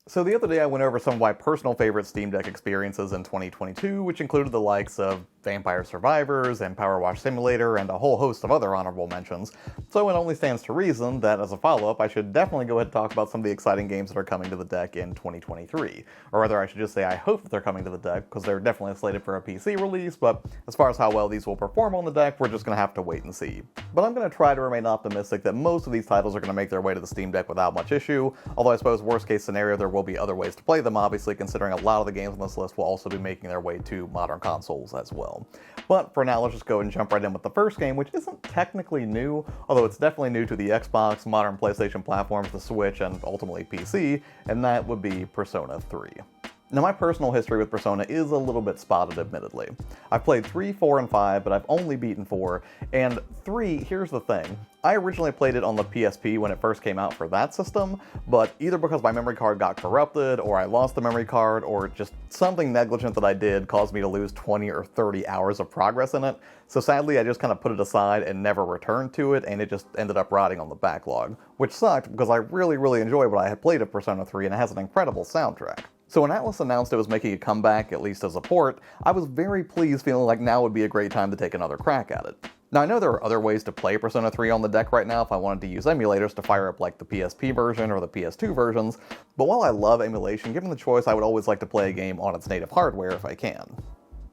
So the other day I went over some of my personal favorite Steam Deck experiences in 2022, which included the likes of Vampire Survivors and Power Wash Simulator and a whole host of other honorable mentions. So it only stands to reason that as a follow-up I should definitely go ahead and talk about some of the exciting games that are coming to the deck in 2023. Or rather I should just say I hope that they're coming to the deck, because they're definitely slated for a PC release, but as far as how well these will perform on the deck, we're just going to have to wait and see. But I'm going to try to remain optimistic that most of these titles are going to make their way to the Steam Deck without much issue, although I suppose worst case scenario there will be other ways to play them, obviously, considering a lot of the games on this list will also be making their way to modern consoles as well. But for now, let's just go and jump right in with the first game, which isn't technically new, although it's definitely new to the Xbox, modern PlayStation platforms, the Switch, and ultimately PC, and that would be Persona 3. Now, my personal history with Persona is a little bit spotted, admittedly. I've played 3, 4, and 5, but I've only beaten 4, and 3, here's the thing. I originally played it on the PSP when it first came out for that system, but either because my memory card got corrupted, or I lost the memory card, or just something negligent that I did caused me to lose 20 or 30 hours of progress in it, so sadly I just kind of put it aside and never returned to it, and it just ended up rotting on the backlog, which sucked because I really enjoyed what I had played of Persona 3, and it has an incredible soundtrack. So when Atlus announced it was making a comeback, at least as a port, I was very pleased, feeling like now would be a great time to take another crack at it. Now I know there are other ways to play Persona 3 on the deck right now if I wanted to use emulators to fire up like the PSP version or the PS2 versions, but while I love emulation, given the choice I would always like to play a game on its native hardware if I can.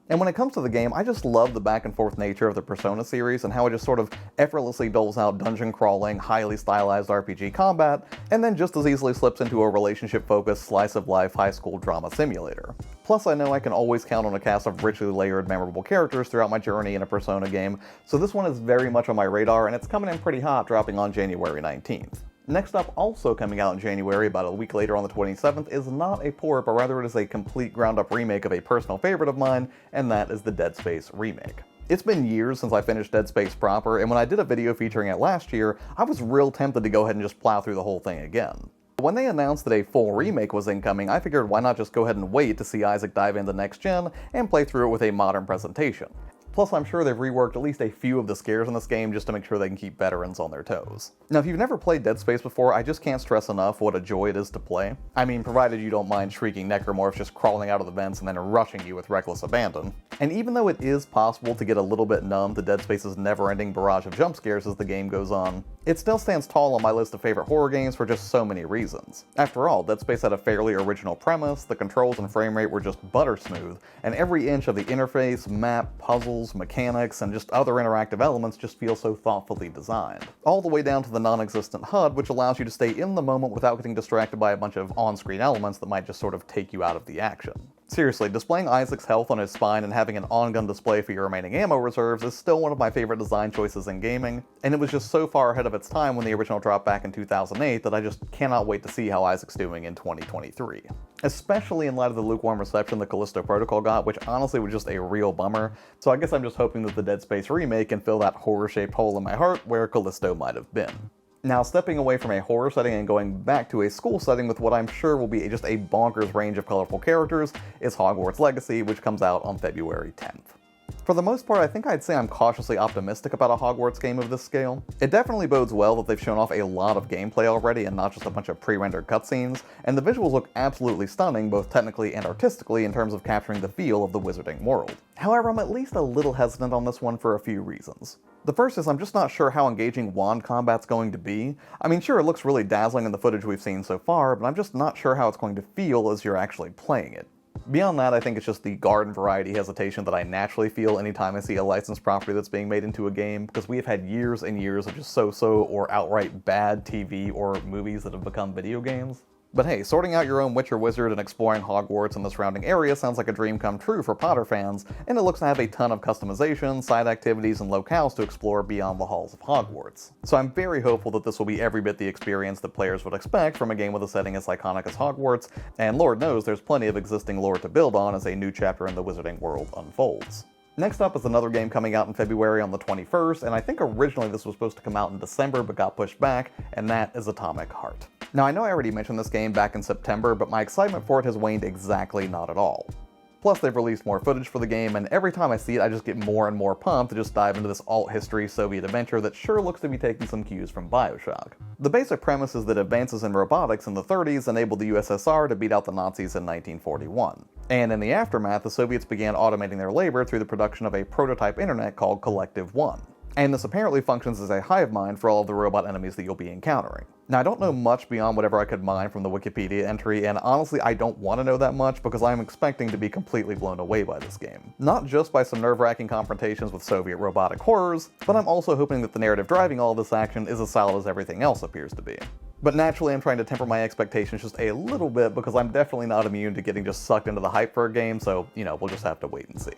And when it comes to the game, I just love the back and forth nature of the Persona series and how it just sort of effortlessly doles out dungeon crawling, highly stylized RPG combat, and then just as easily slips into a relationship-focused slice-of-life high school drama simulator. Plus, I know I can always count on a cast of richly layered, memorable characters throughout my journey in a Persona game, so this one is very much on my radar, and it's coming in pretty hot, dropping on January 19th. Next up, also coming out in January, about a week later on the 27th, is not a port, but rather it is a complete ground-up remake of a personal favorite of mine, and that is the Dead Space remake. It's been years since I finished Dead Space proper, and when I did a video featuring it last year, I was real tempted to go ahead and just plow through the whole thing again. When they announced that a full remake was incoming, I figured why not just go ahead and wait to see Isaac dive into next gen and play through it with a modern presentation. Plus, I'm sure they've reworked at least a few of the scares in this game just to make sure they can keep veterans on their toes. Now, if you've never played Dead Space before, I just can't stress enough what a joy it is to play. I mean, provided you don't mind shrieking necromorphs just crawling out of the vents and then rushing you with reckless abandon. And even though it is possible to get a little bit numb to Dead Space's never-ending barrage of jump scares as the game goes on, it still stands tall on my list of favorite horror games for just so many reasons. After all, Dead Space had a fairly original premise, the controls and frame rate were just butter smooth, and every inch of the interface, map, puzzles, mechanics, and just other interactive elements just feel so thoughtfully designed. All the way down to the non-existent HUD, which allows you to stay in the moment without getting distracted by a bunch of on-screen elements that might just sort of take you out of the action. Seriously, displaying Isaac's health on his spine and having an on-gun display for your remaining ammo reserves is still one of my favorite design choices in gaming, and it was just so far ahead of its time when the original dropped back in 2008 that I just cannot wait to see how Isaac's doing in 2023. Especially in light of the lukewarm reception the Callisto Protocol got, which honestly was just a real bummer, so I guess I'm just hoping that the Dead Space remake can fill that horror-shaped hole in my heart where Callisto might have been. Now, stepping away from a horror setting and going back to a school setting with what I'm sure will be just a bonkers range of colorful characters is Hogwarts Legacy, which comes out on February 10th. For the most part, I think I'd say I'm cautiously optimistic about a Hogwarts game of this scale. It definitely bodes well that they've shown off a lot of gameplay already and not just a bunch of pre-rendered cutscenes, and the visuals look absolutely stunning both technically and artistically in terms of capturing the feel of the wizarding world. However, I'm at least a little hesitant on this one for a few reasons. The first is I'm just not sure how engaging wand combat's going to be. I mean, sure, it looks really dazzling in the footage we've seen so far, but I'm just not sure how it's going to feel as you're actually playing it. Beyond that, I think it's just the garden variety hesitation that I naturally feel anytime I see a licensed property that's being made into a game, because we have had years and years of just so-so or outright bad TV or movies that have become video games. But hey, sorting out your own Witcher wizard and exploring Hogwarts and the surrounding area sounds like a dream come true for Potter fans, and it looks to have a ton of customization, side activities, and locales to explore beyond the halls of Hogwarts. So I'm very hopeful that this will be every bit the experience that players would expect from a game with a setting as iconic as Hogwarts, and Lord knows there's plenty of existing lore to build on as a new chapter in the wizarding world unfolds. Next up is another game coming out in February on the 21st, and I think originally this was supposed to come out in December but got pushed back, and that is Atomic Heart. Now I know I already mentioned this game back in September, but my excitement for it has waned exactly not at all. Plus, they've released more footage for the game, and every time I see it, I just get more and more pumped to just dive into this alt-history Soviet adventure that sure looks to be taking some cues from Bioshock. The basic premise is that advances in robotics in the 30s enabled the USSR to beat out the Nazis in 1941. And in the aftermath, the Soviets began automating their labor through the production of a prototype internet called Collective One. And this apparently functions as a hive mind for all of the robot enemies that you'll be encountering. Now, I don't know much beyond whatever I could mine from the Wikipedia entry, and honestly, I don't want to know that much because I'm expecting to be completely blown away by this game. Not just by some nerve-wracking confrontations with Soviet robotic horrors, but I'm also hoping that the narrative driving all of this action is as solid as everything else appears to be. But naturally, I'm trying to temper my expectations just a little bit because I'm definitely not immune to getting just sucked into the hype for a game, so, we'll just have to wait and see.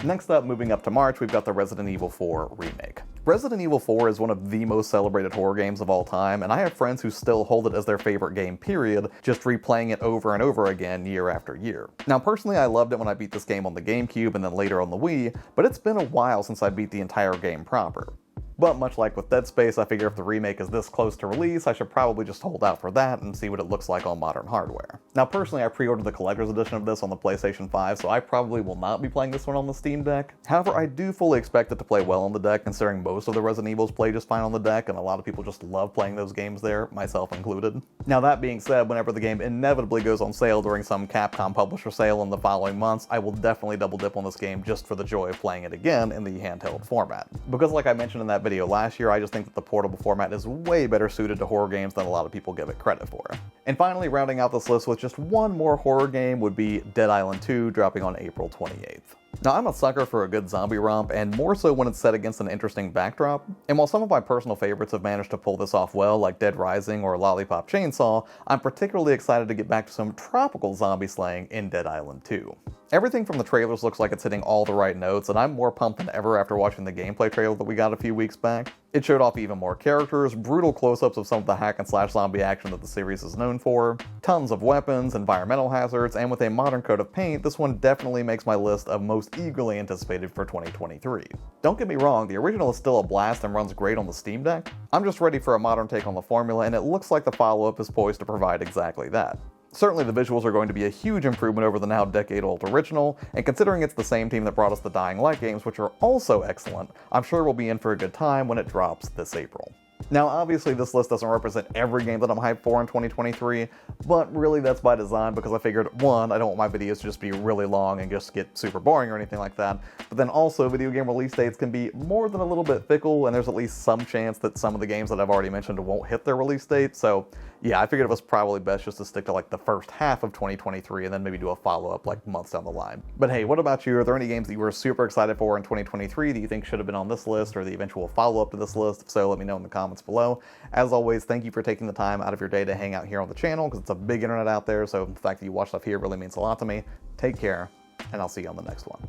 Next up, moving up to March, we've got the Resident Evil 4 remake. Resident Evil 4 is one of the most celebrated horror games of all time, and I have friends who still hold it as their favorite game period, just replaying it over and over again year after year. Now personally, I loved it when I beat this game on the GameCube and then later on the Wii, but it's been a while since I beat the entire game proper. But much like with Dead Space, I figure if the remake is this close to release, I should probably just hold out for that and see what it looks like on modern hardware. Now personally, I pre-ordered the collector's edition of this on the PlayStation 5, so I probably will not be playing this one on the Steam Deck. However, I do fully expect it to play well on the deck, considering most of the Resident Evils play just fine on the deck, and a lot of people just love playing those games there, myself included. Now that being said, whenever the game inevitably goes on sale during some Capcom publisher sale in the following months, I will definitely double dip on this game just for the joy of playing it again in the handheld format. Because like I mentioned in that video last year, I just think that the portable format is way better suited to horror games than a lot of people give it credit for. And finally, rounding out this list with just one more horror game would be Dead Island 2, dropping on April 28th. Now, I'm a sucker for a good zombie romp, and more so when it's set against an interesting backdrop. And while some of my personal favorites have managed to pull this off well, like Dead Rising or Lollipop Chainsaw, I'm particularly excited to get back to some tropical zombie slaying in Dead Island 2. Everything from the trailers looks like it's hitting all the right notes, and I'm more pumped than ever after watching the gameplay trailer that we got a few weeks back. It showed off even more characters, brutal close-ups of some of the hack-and-slash zombie action that the series is known for, tons of weapons, environmental hazards, and with a modern coat of paint, this one definitely makes my list of most eagerly anticipated for 2023. Don't get me wrong, the original is still a blast and runs great on the Steam Deck. I'm just ready for a modern take on the formula, and it looks like the follow-up is poised to provide exactly that. Certainly the visuals are going to be a huge improvement over the now decade-old original, and considering it's the same team that brought us the Dying Light games, which are also excellent, I'm sure we'll be in for a good time when it drops this April. Now obviously this list doesn't represent every game that I'm hyped for in 2023, but really that's by design because I figured, one, I don't want my videos to just be really long and just get super boring or anything like that, but then also video game release dates can be more than a little bit fickle, and there's at least some chance that some of the games that I've already mentioned won't hit their release date, so yeah, I figured it was probably best just to stick to like the first half of 2023 and then maybe do a follow-up like months down the line. But hey, what about you? Are there any games that you were super excited for in 2023 that you think should have been on this list or the eventual follow-up to this list? If so, let me know in the comments below. As always, thank you for taking the time out of your day to hang out here on the channel because it's a big internet out there, so the fact that you watch stuff here really means a lot to me. Take care, and I'll see you on the next one.